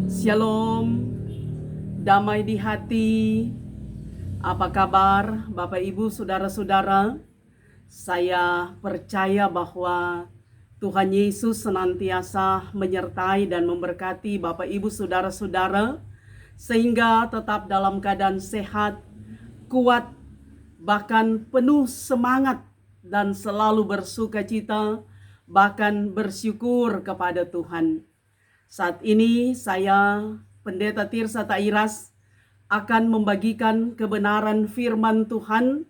Shalom, damai di hati. Apa kabar Bapak Ibu Saudara-saudara? Saya percaya bahwa Tuhan Yesus senantiasa menyertai dan memberkati Bapak Ibu Saudara-saudara sehingga tetap dalam keadaan sehat, kuat, bahkan penuh semangat dan selalu bersukacita, bahkan bersyukur kepada Tuhan. Saat ini saya, Pendeta Tirsa Tairas, akan membagikan kebenaran firman Tuhan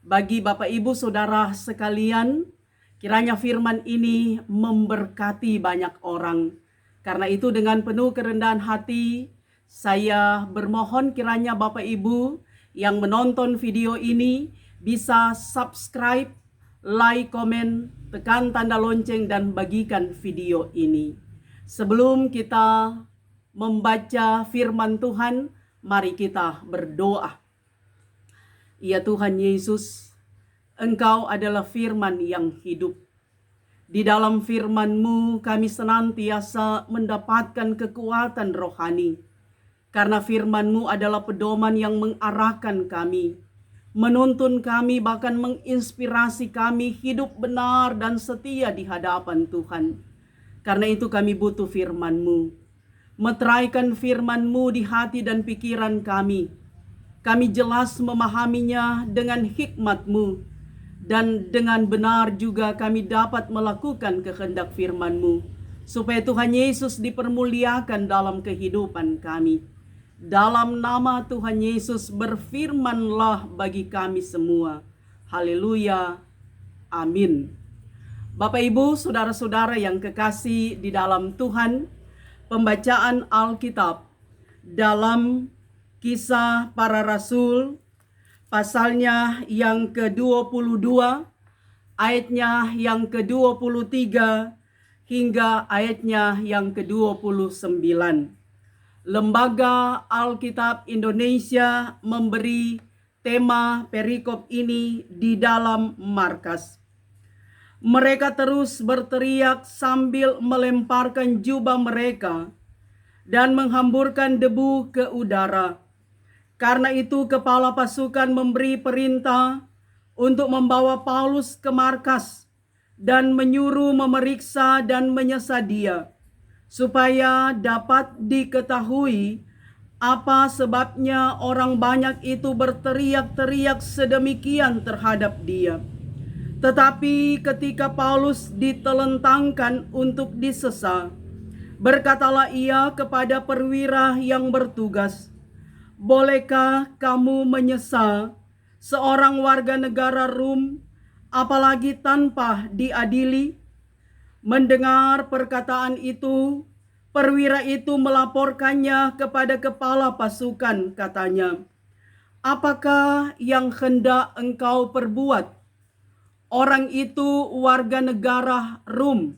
bagi Bapak Ibu Saudara sekalian. Kiranya firman ini memberkati banyak orang. Karena itu dengan penuh kerendahan hati, saya bermohon kiranya Bapak Ibu yang menonton video ini bisa subscribe, like, komen, tekan tanda lonceng dan bagikan video ini. Sebelum kita membaca firman Tuhan, mari kita berdoa. Ya Tuhan Yesus, Engkau adalah firman yang hidup. Di dalam firman-Mu kami senantiasa mendapatkan kekuatan rohani. Karena firman-Mu adalah pedoman yang mengarahkan kami, menuntun kami, bahkan menginspirasi kami hidup benar dan setia di hadapan Tuhan. Karena itu kami butuh firman-Mu. Meteraikan firman-Mu di hati dan pikiran kami. Kami jelas memahaminya dengan hikmat-Mu. Dan dengan benar juga kami dapat melakukan kehendak firman-Mu. Supaya Tuhan Yesus dipermuliakan dalam kehidupan kami. Dalam nama Tuhan Yesus berfirmanlah bagi kami semua. Haleluya. Amin. Bapak Ibu, saudara-saudara yang kekasih di dalam Tuhan, pembacaan Alkitab dalam Kisah Para Rasul, pasalnya yang ke-22, ayatnya yang ke-23, hingga ayatnya yang ke-29. Lembaga Alkitab Indonesia memberi tema perikop ini di dalam markas. Mereka terus berteriak sambil melemparkan jubah mereka dan menghamburkan debu ke udara. Karena itu kepala pasukan memberi perintah untuk membawa Paulus ke markas dan menyuruh memeriksa dan menyesat dia, supaya dapat diketahui apa sebabnya orang banyak itu berteriak-teriak sedemikian terhadap dia. Tetapi ketika Paulus ditelentangkan untuk disesa, berkatalah ia kepada perwira yang bertugas, "Bolehkah kamu menyesa seorang warga negara Rom, apalagi tanpa diadili?" Mendengar perkataan itu, perwira itu melaporkannya kepada kepala pasukan, katanya, "Apakah yang hendak engkau perbuat?" Orang itu warga negara Rom.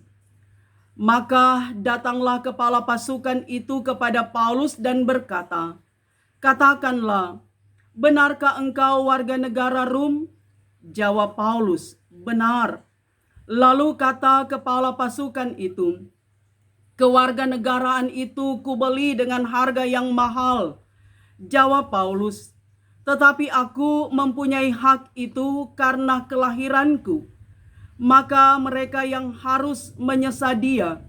Maka datanglah kepala pasukan itu kepada Paulus dan berkata, "Katakanlah, benarkah engkau warga negara Rom?" Jawab Paulus, "Benar." Lalu kata kepala pasukan itu, "Kewarganegaraan itu kubeli dengan harga yang mahal." Jawab Paulus, "Tetapi aku mempunyai hak itu karena kelahiranku." Maka mereka yang harus menyesa dia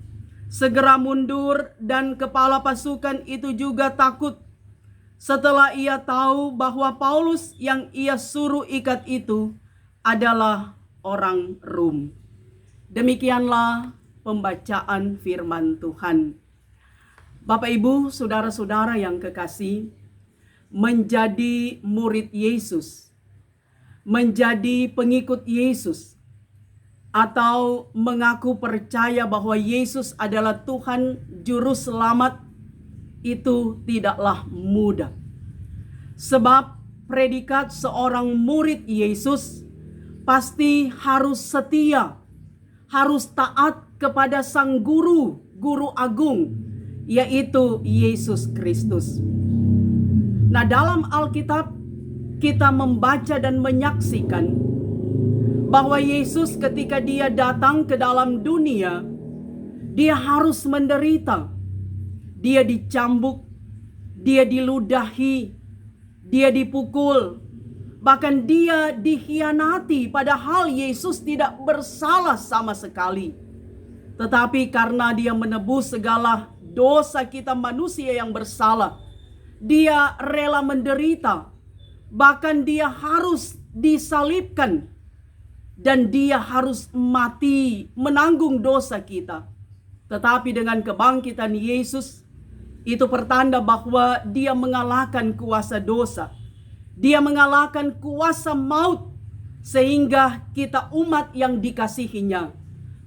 segera mundur, dan kepala pasukan itu juga takut setelah ia tahu bahwa Paulus yang ia suruh ikat itu adalah orang Rom. Demikianlah pembacaan firman Tuhan. Bapak Ibu, saudara-saudara yang kekasih, menjadi murid Yesus, menjadi pengikut Yesus, atau mengaku percaya bahwa Yesus adalah Tuhan Juru Selamat, itu tidaklah mudah. Sebab predikat seorang murid Yesus pasti harus setia, harus taat kepada Sang Guru, Guru Agung, yaitu Yesus Kristus. Nah, dalam Alkitab kita membaca dan menyaksikan bahwa Yesus ketika dia datang ke dalam dunia, dia harus menderita. dia dicambuk, dia diludahi, dia dipukul, bahkan dia dikhianati, padahal Yesus tidak bersalah sama sekali. Tetapi karena dia menebus segala dosa kita manusia yang bersalah, dia rela menderita, bahkan dia harus disalibkan, dan dia harus mati menanggung dosa kita. Tetapi dengan kebangkitan Yesus, itu pertanda bahwa dia mengalahkan kuasa dosa. Dia mengalahkan kuasa maut, sehingga kita umat yang dikasihinya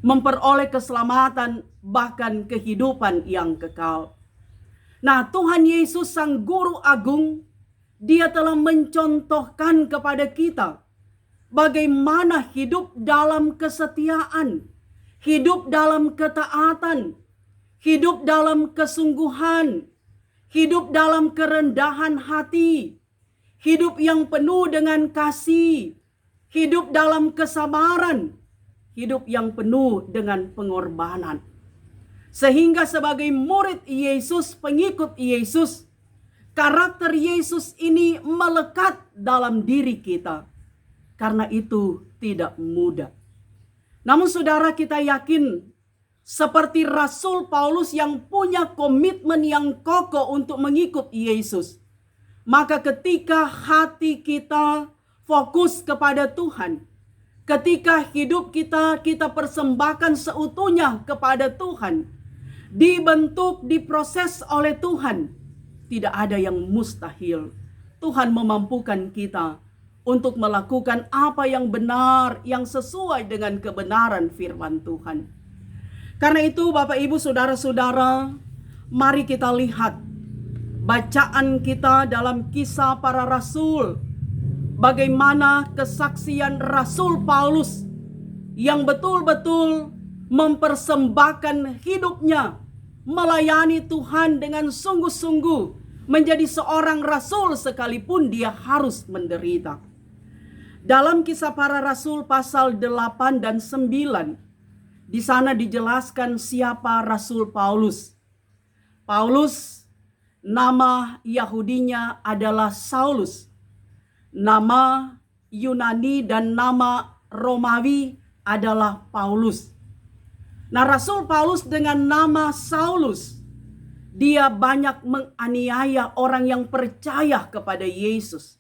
memperoleh keselamatan, bahkan kehidupan yang kekal. Nah, Tuhan Yesus Sang Guru Agung, dia telah mencontohkan kepada kita bagaimana hidup dalam kesetiaan, hidup dalam ketaatan, hidup dalam kesungguhan, hidup dalam kerendahan hati, hidup yang penuh dengan kasih, hidup dalam kesabaran, hidup yang penuh dengan pengorbanan. Sehingga sebagai murid Yesus, pengikut Yesus, karakter Yesus ini melekat dalam diri kita. Karena itu tidak mudah. Namun saudara, kita yakin seperti Rasul Paulus yang punya komitmen yang kokoh untuk mengikut Yesus. Maka ketika hati kita fokus kepada Tuhan, ketika hidup kita persembahkan seutuhnya kepada Tuhan, dibentuk, diproses oleh Tuhan, tidak ada yang mustahil. Tuhan memampukan kita untuk melakukan apa yang benar, yang sesuai dengan kebenaran firman Tuhan. Karena itu Bapak Ibu Saudara-saudara, mari kita lihat bacaan kita dalam Kisah Para Rasul. Bagaimana kesaksian Rasul Paulus yang betul-betul mempersembahkan hidupnya melayani Tuhan dengan sungguh-sungguh, menjadi seorang rasul sekalipun dia harus menderita. Dalam Kisah Para Rasul pasal 8 dan 9, di sana dijelaskan siapa Rasul Paulus. Paulus, nama Yahudinya adalah Saulus. Nama Yunani dan nama Romawi adalah Paulus. Nah, Rasul Paulus dengan nama Saulus, dia banyak menganiaya orang yang percaya kepada Yesus.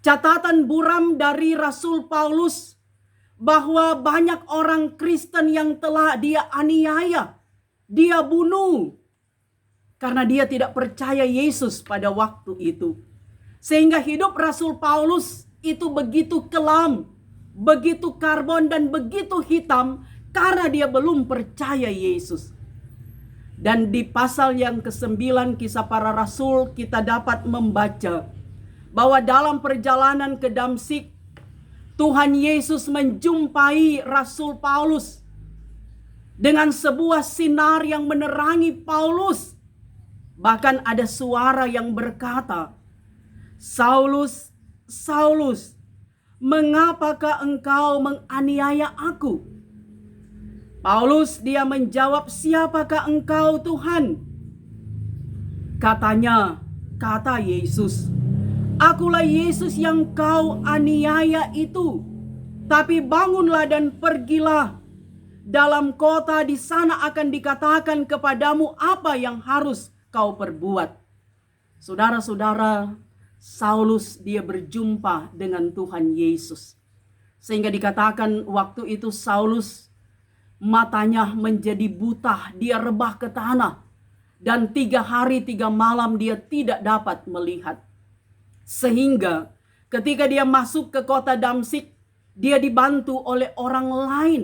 Catatan buram dari Rasul Paulus bahwa banyak orang Kristen yang telah dia aniaya, dia bunuh, karena dia tidak percaya Yesus pada waktu itu. Sehingga hidup Rasul Paulus itu begitu kelam, begitu karbon dan begitu hitam karena dia belum percaya Yesus. Dan di pasal yang ke-9 Kisah Para Rasul kita dapat membaca bahwa dalam perjalanan ke Damsyik, Tuhan Yesus menjumpai Rasul Paulus dengan sebuah sinar yang menerangi Paulus. Bahkan ada suara yang berkata, "Saulus, Saulus, mengapakah engkau menganiaya aku?" Paulus dia menjawab, "Siapakah engkau Tuhan?" Katanya, kata Yesus, "Akulah Yesus yang kau aniaya itu. Tapi bangunlah dan pergilah. Dalam kota di sana akan dikatakan kepadamu apa yang harus kau perbuat." Saudara-saudara, Saulus dia berjumpa dengan Tuhan Yesus. Sehingga dikatakan waktu itu Saulus matanya menjadi buta, dia rebah ke tanah. Dan 3 hari 3 malam dia tidak dapat melihat. Sehingga ketika dia masuk ke kota Damsyik, dia dibantu oleh orang lain.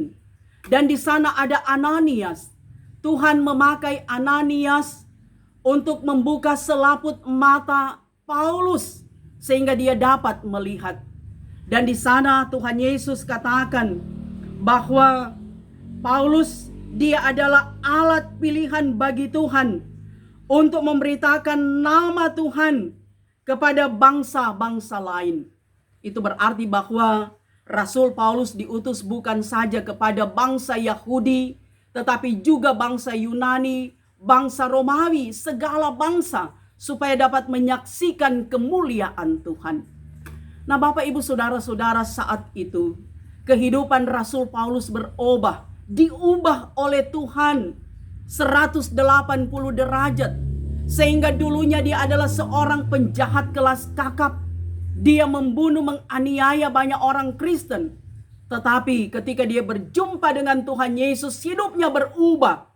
Dan di sana ada Ananias. Tuhan memakai Ananias untuk membuka selaput mata Paulus sehingga dia dapat melihat. Dan di sana Tuhan Yesus katakan bahwa Paulus dia adalah alat pilihan bagi Tuhan untuk memberitakan nama Tuhan kepada bangsa-bangsa lain. Itu berarti bahwa Rasul Paulus diutus bukan saja kepada bangsa Yahudi, tetapi juga bangsa Yunani, bangsa Romawi, segala bangsa, supaya dapat menyaksikan kemuliaan Tuhan. Nah, Bapak Ibu Saudara-saudara, saat itu kehidupan Rasul Paulus berubah, diubah oleh Tuhan 180 derajat. Sehingga dulunya dia adalah seorang penjahat kelas kakap. Dia membunuh, menganiaya banyak orang Kristen. Tetapi ketika dia berjumpa dengan Tuhan Yesus, hidupnya berubah.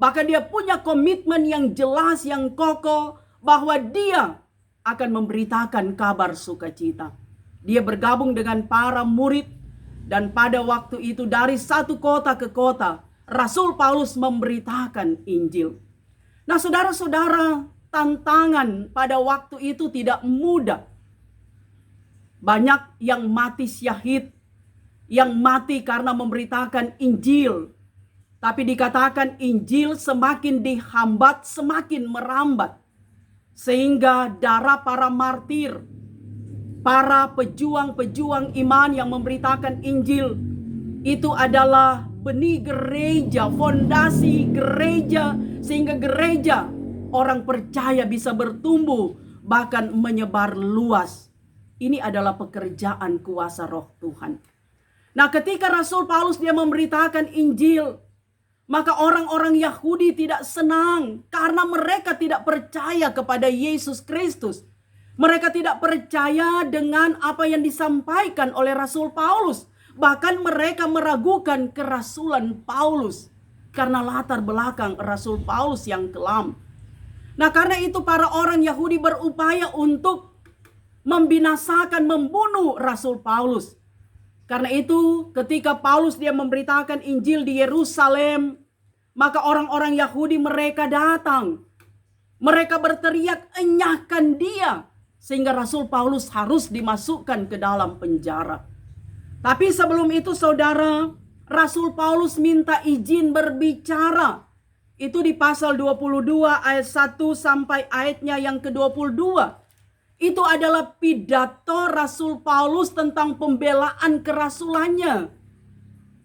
Bahkan dia punya komitmen yang jelas, yang kokoh, bahwa dia akan memberitakan kabar sukacita. Dia bergabung dengan para murid, dan pada waktu itu dari satu kota ke kota, Rasul Paulus memberitakan Injil. Nah, saudara-saudara, tantangan pada waktu itu tidak mudah. Banyak yang mati syahid, yang mati karena memberitakan Injil. Tapi dikatakan Injil semakin dihambat, semakin merambat. Sehingga darah para martir, para pejuang-pejuang iman yang memberitakan Injil, itu adalah benih gereja, fondasi gereja, sehingga gereja orang percaya bisa bertumbuh, bahkan menyebar luas. Ini adalah pekerjaan kuasa Roh Tuhan. Nah, ketika Rasul Paulus dia memberitakan Injil, maka orang-orang Yahudi tidak senang karena mereka tidak percaya kepada Yesus Kristus. Mereka tidak percaya dengan apa yang disampaikan oleh Rasul Paulus. Bahkan mereka meragukan kerasulan Paulus karena latar belakang Rasul Paulus yang kelam. Nah, karena itu para orang Yahudi berupaya untuk membinasakan, membunuh Rasul Paulus. Karena itu ketika Paulus dia memberitakan Injil di Yerusalem, maka orang-orang Yahudi mereka datang. Mereka berteriak, enyahkan dia. Sehingga Rasul Paulus harus dimasukkan ke dalam penjara. Tapi sebelum itu saudara, Rasul Paulus minta izin berbicara. Itu di pasal 22 ayat 1 sampai ayatnya yang ke-22. Itu adalah pidato Rasul Paulus tentang pembelaan kerasulannya.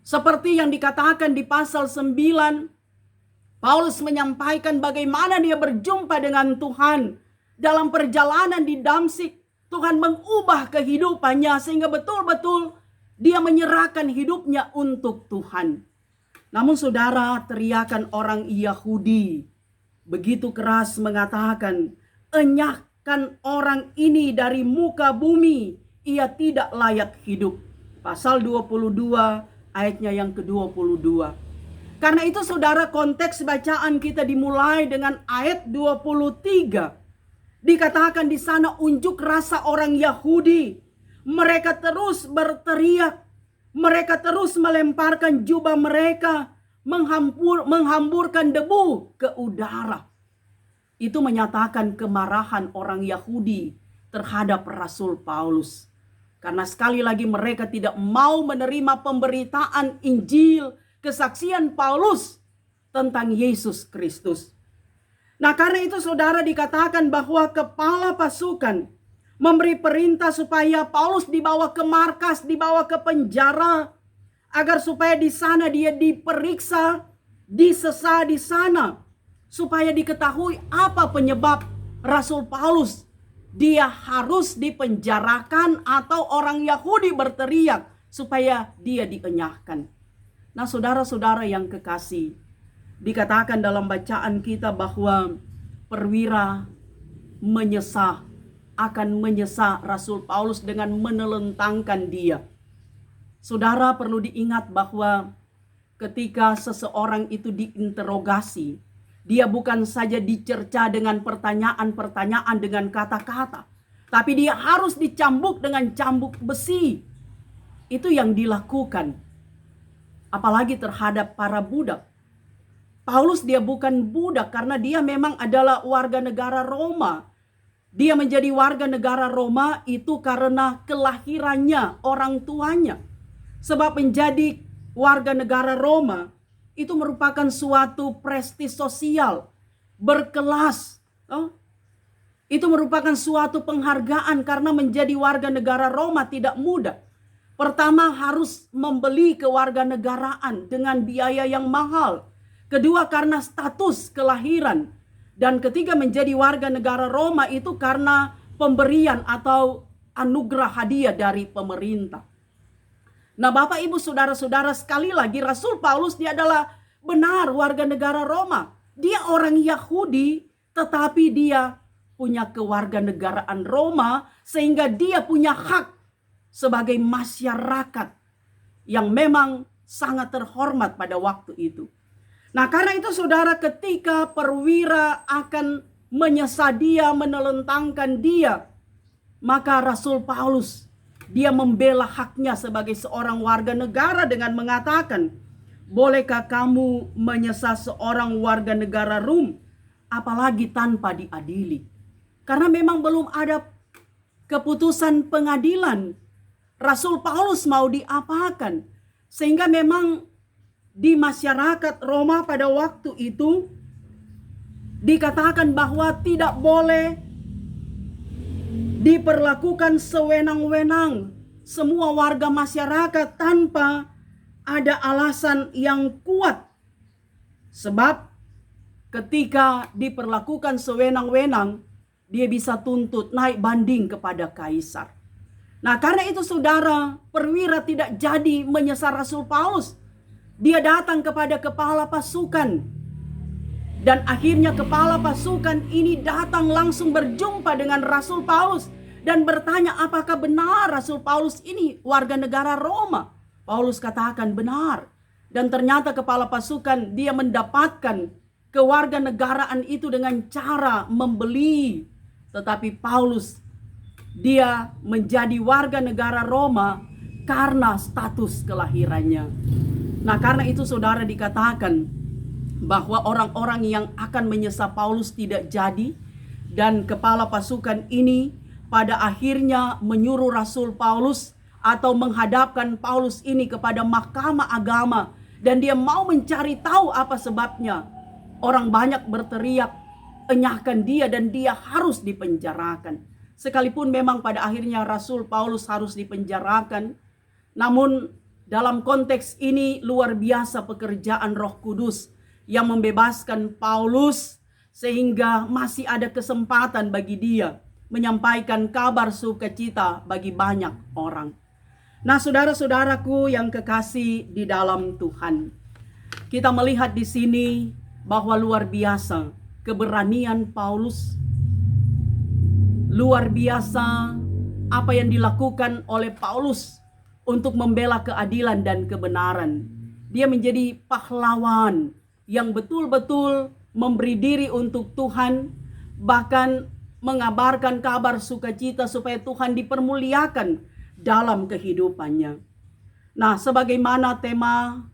Seperti yang dikatakan di pasal 9, Paulus menyampaikan bagaimana dia berjumpa dengan Tuhan. Dalam perjalanan di Damsyik, Tuhan mengubah kehidupannya sehingga betul-betul dia menyerahkan hidupnya untuk Tuhan. Namun saudara, teriakan orang Yahudi begitu keras mengatakan, enyahkan orang ini dari muka bumi, ia tidak layak hidup. Pasal 22 ayatnya yang ke-22. Karena itu saudara, konteks bacaan kita dimulai dengan ayat 23. Dikatakan di sana unjuk rasa orang Yahudi. Mereka terus berteriak. Mereka terus melemparkan jubah mereka. Menghamburkan debu ke udara. Itu menyatakan kemarahan orang Yahudi terhadap Rasul Paulus. Karena sekali lagi mereka tidak mau menerima pemberitaan Injil, kesaksian Paulus tentang Yesus Kristus. Nah, karena itu saudara, dikatakan bahwa kepala pasukan memberi perintah supaya Paulus dibawa ke markas, dibawa ke penjara, agar supaya di sana dia diperiksa, disesa di sana, supaya diketahui apa penyebab Rasul Paulus dia harus dipenjarakan atau orang Yahudi berteriak supaya dia dienyahkan. Nah, saudara-saudara yang kekasih, dikatakan dalam bacaan kita bahwa perwira akan menyesah Rasul Paulus dengan menelentangkan dia. Saudara, perlu diingat bahwa ketika seseorang itu diinterogasi, dia bukan saja dicerca dengan pertanyaan-pertanyaan dengan kata-kata, tapi dia harus dicambuk dengan cambuk besi. Itu yang dilakukan, apalagi terhadap para budak. Paulus dia bukan budak karena dia memang adalah warga negara Roma. Dia menjadi warga negara Roma itu karena kelahirannya, orang tuanya. Sebab menjadi warga negara Roma itu merupakan suatu prestis sosial, berkelas. Itu merupakan suatu penghargaan karena menjadi warga negara Roma tidak mudah. Pertama harus membeli kewarganegaraan dengan biaya yang mahal. Kedua, karena status kelahiran. Dan ketiga, menjadi warga negara Roma itu karena pemberian atau anugerah hadiah dari pemerintah. Nah, Bapak Ibu Saudara-saudara, sekali lagi Rasul Paulus dia adalah benar warga negara Roma. Dia orang Yahudi, tetapi dia punya kewarganegaraan Roma sehingga dia punya hak sebagai masyarakat yang memang sangat terhormat pada waktu itu. Nah, karena itu saudara, ketika perwira akan menyesah dia, menelentangkan dia, maka Rasul Paulus dia membela haknya sebagai seorang warga negara dengan mengatakan, bolehkah kamu menyesah seorang warga negara Rom, apalagi tanpa diadili? Karena memang belum ada keputusan pengadilan. Rasul Paulus mau diapakan? Sehingga memang di masyarakat Roma pada waktu itu dikatakan bahwa tidak boleh diperlakukan sewenang-wenang semua warga masyarakat tanpa ada alasan yang kuat. Sebab ketika diperlakukan sewenang-wenang, dia bisa tuntut naik banding kepada kaisar. Nah, karena itu saudara, perwira tidak jadi menyesal Rasul Paulus. Dia datang kepada kepala pasukan. Dan akhirnya kepala pasukan ini datang langsung berjumpa dengan Rasul Paulus dan bertanya apakah benar Rasul Paulus ini warga negara Roma. Paulus katakan benar. Dan ternyata kepala pasukan dia mendapatkan kewarganegaraan itu dengan cara membeli. Tetapi Paulus dia menjadi warga negara Roma karena status kelahirannya. Nah, karena itu saudara dikatakan bahwa orang-orang yang akan menyesal Paulus tidak jadi, dan kepala pasukan ini pada akhirnya menyuruh Rasul Paulus atau menghadapkan Paulus ini kepada mahkamah agama, dan dia mau mencari tahu apa sebabnya. Orang banyak berteriak, enyahkan dia dan dia harus dipenjarakan. Sekalipun memang pada akhirnya Rasul Paulus harus dipenjarakan, namun dalam konteks ini luar biasa pekerjaan Roh Kudus yang membebaskan Paulus sehingga masih ada kesempatan bagi dia menyampaikan kabar sukacita bagi banyak orang. Nah, saudara-saudaraku yang kekasih di dalam Tuhan, kita melihat di sini bahwa luar biasa keberanian Paulus. Luar biasa apa yang dilakukan oleh Paulus untuk membela keadilan dan kebenaran. Dia menjadi pahlawan yang betul-betul memberi diri untuk Tuhan, bahkan mengabarkan kabar sukacita supaya Tuhan dipermuliakan dalam kehidupannya. Nah, sebagaimana tema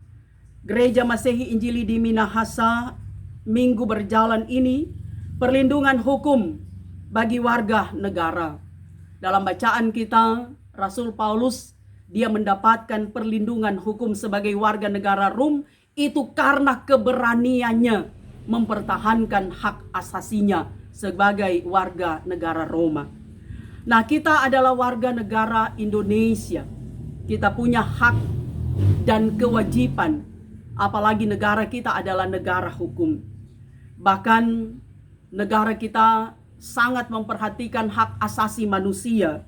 Gereja Masehi Injili di Minahasa minggu berjalan ini, perlindungan hukum bagi warga negara. Dalam bacaan kita, Rasul Paulus dia mendapatkan perlindungan hukum sebagai warga negara Rom itu karena keberaniannya mempertahankan hak asasinya sebagai warga negara Roma. Nah, kita adalah warga negara Indonesia. Kita punya hak dan kewajiban, apalagi negara kita adalah negara hukum. Bahkan negara kita sangat memperhatikan hak asasi manusia,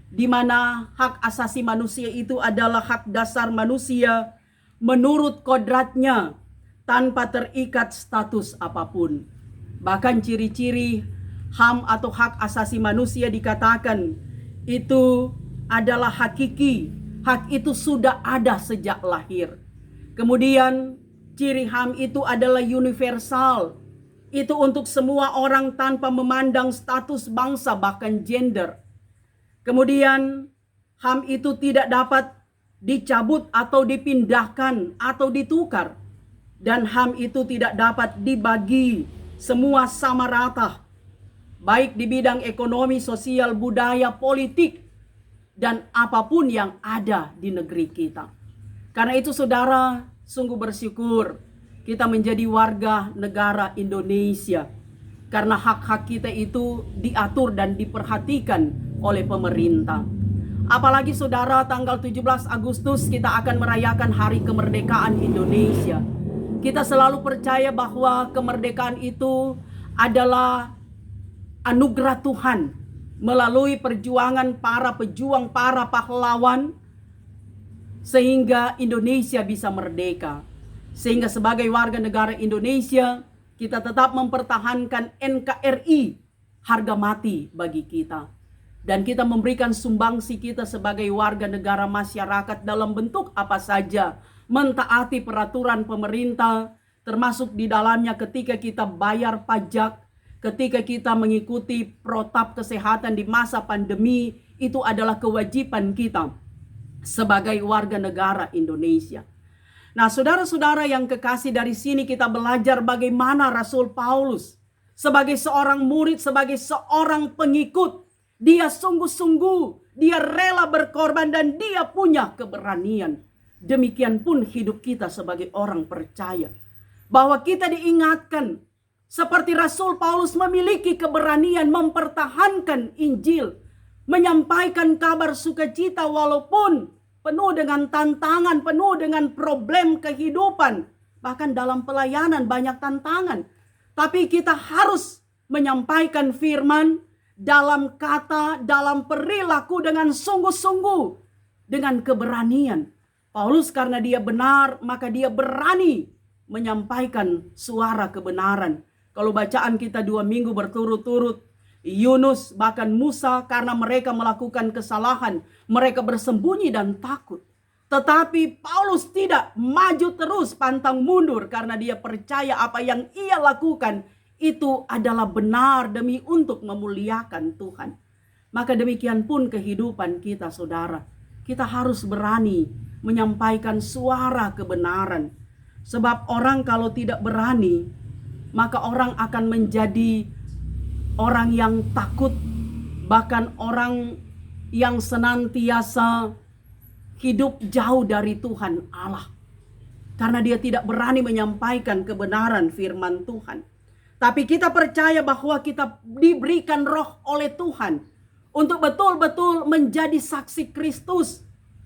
di mana hak asasi manusia itu adalah hak dasar manusia menurut kodratnya tanpa terikat status apapun. Bahkan ciri-ciri HAM atau hak asasi manusia dikatakan itu adalah hakiki. Hak itu sudah ada sejak lahir. Kemudian ciri HAM itu adalah universal. Itu untuk semua orang tanpa memandang status bangsa bahkan gender. Kemudian HAM itu tidak dapat dicabut atau dipindahkan atau ditukar. Dan HAM itu tidak dapat dibagi semua sama rata, baik di bidang ekonomi, sosial, budaya, politik, dan apapun yang ada di negeri kita. Karena itu saudara, sungguh bersyukur kita menjadi warga negara Indonesia. Karena hak-hak kita itu diatur dan diperhatikan oleh pemerintah. Apalagi saudara, tanggal 17 Agustus kita akan merayakan Hari Kemerdekaan Indonesia. Kita selalu percaya bahwa kemerdekaan itu adalah anugerah Tuhan melalui perjuangan para pejuang, para pahlawan, sehingga Indonesia bisa merdeka. Sehingga sebagai warga negara Indonesia, kita tetap mempertahankan NKRI, harga mati bagi kita. Dan kita memberikan sumbangsi kita sebagai warga negara masyarakat dalam bentuk apa saja. Mentaati peraturan pemerintah, termasuk di dalamnya ketika kita bayar pajak, ketika kita mengikuti protap kesehatan di masa pandemi, itu adalah kewajiban kita sebagai warga negara Indonesia. Nah, saudara-saudara yang kekasih, dari sini kita belajar bagaimana Rasul Paulus sebagai seorang murid, sebagai seorang pengikut, dia sungguh-sungguh, dia rela berkorban dan dia punya keberanian. Demikian pun hidup kita sebagai orang percaya, bahwa kita diingatkan seperti Rasul Paulus memiliki keberanian mempertahankan Injil, menyampaikan kabar sukacita walaupun penuh dengan tantangan, penuh dengan problem kehidupan. Bahkan dalam pelayanan banyak tantangan. Tapi kita harus menyampaikan firman dalam kata, dalam perilaku dengan sungguh-sungguh, dengan keberanian. Paulus karena dia benar, maka dia berani menyampaikan suara kebenaran. Kalau bacaan kita 2 minggu berturut-turut, Yunus bahkan Musa karena mereka melakukan kesalahan, mereka bersembunyi dan takut. Tetapi Paulus tidak, maju terus pantang mundur karena dia percaya apa yang ia lakukan itu adalah benar demi untuk memuliakan Tuhan. Maka demikian pun kehidupan kita, saudara. Kita harus berani menyampaikan suara kebenaran. Sebab orang kalau tidak berani, maka orang akan menjadi orang yang takut, bahkan orang yang senantiasa hidup jauh dari Tuhan Allah. Karena dia tidak berani menyampaikan kebenaran firman Tuhan. Tapi kita percaya bahwa kita diberikan roh oleh Tuhan untuk betul-betul menjadi saksi Kristus.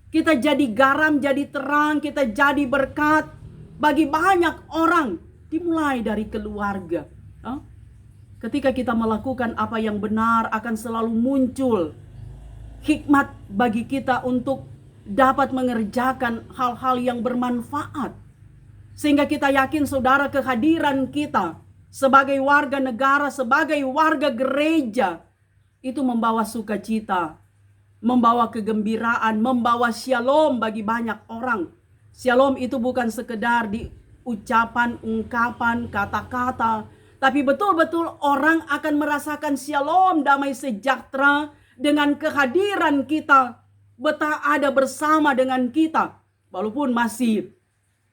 Kita jadi garam, jadi terang, kita jadi berkat bagi banyak orang, dimulai dari keluarga. Ketika kita melakukan apa yang benar, akan selalu muncul hikmat bagi kita untuk dapat mengerjakan hal-hal yang bermanfaat. Sehingga kita yakin, saudara, kehadiran kita sebagai warga negara, sebagai warga gereja, itu membawa sukacita, membawa kegembiraan, membawa shalom bagi banyak orang. Shalom itu bukan sekedar di ucapan, ungkapan, kata-kata, tapi betul-betul orang akan merasakan shalom, damai sejahtera dengan kehadiran kita, betah ada bersama dengan kita. Walaupun masih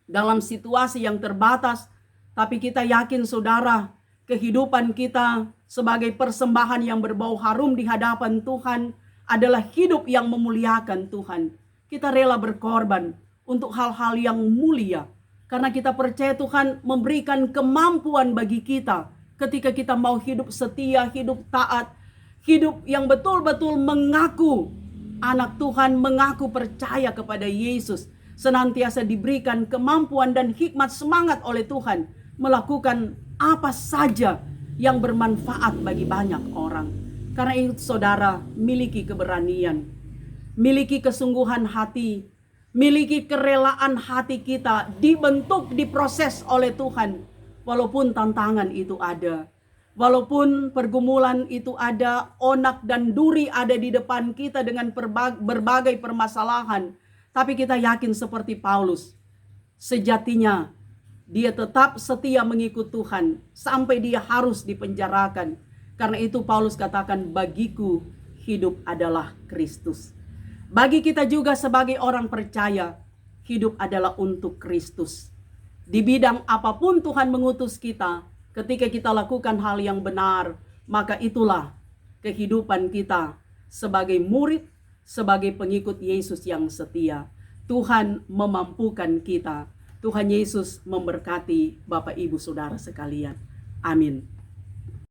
dalam situasi yang terbatas, tapi kita yakin, saudara, kehidupan kita sebagai persembahan yang berbau harum di hadapan Tuhan adalah hidup yang memuliakan Tuhan. Kita rela berkorban untuk hal-hal yang mulia. Karena kita percaya Tuhan memberikan kemampuan bagi kita ketika kita mau hidup setia, hidup taat, hidup yang betul-betul mengaku anak Tuhan, mengaku percaya kepada Yesus. Senantiasa diberikan kemampuan dan hikmat semangat oleh Tuhan melakukan apa saja yang bermanfaat bagi banyak orang. Karena itu, saudara, miliki keberanian, miliki kesungguhan hati, miliki kerelaan hati kita dibentuk, diproses oleh Tuhan. Walaupun tantangan itu ada, walaupun pergumulan itu ada, onak dan duri ada di depan kita dengan berbagai permasalahan, tapi kita yakin seperti Paulus, sejatinya dia tetap setia mengikut Tuhan sampai dia harus dipenjarakan. Karena itu Paulus katakan, bagiku hidup adalah Kristus. Bagi kita juga sebagai orang percaya, hidup adalah untuk Kristus. Di bidang apapun Tuhan mengutus kita, ketika kita lakukan hal yang benar, maka itulah kehidupan kita sebagai murid, sebagai pengikut Yesus yang setia. Tuhan memampukan kita. Tuhan Yesus memberkati Bapak Ibu Saudara sekalian. Amin.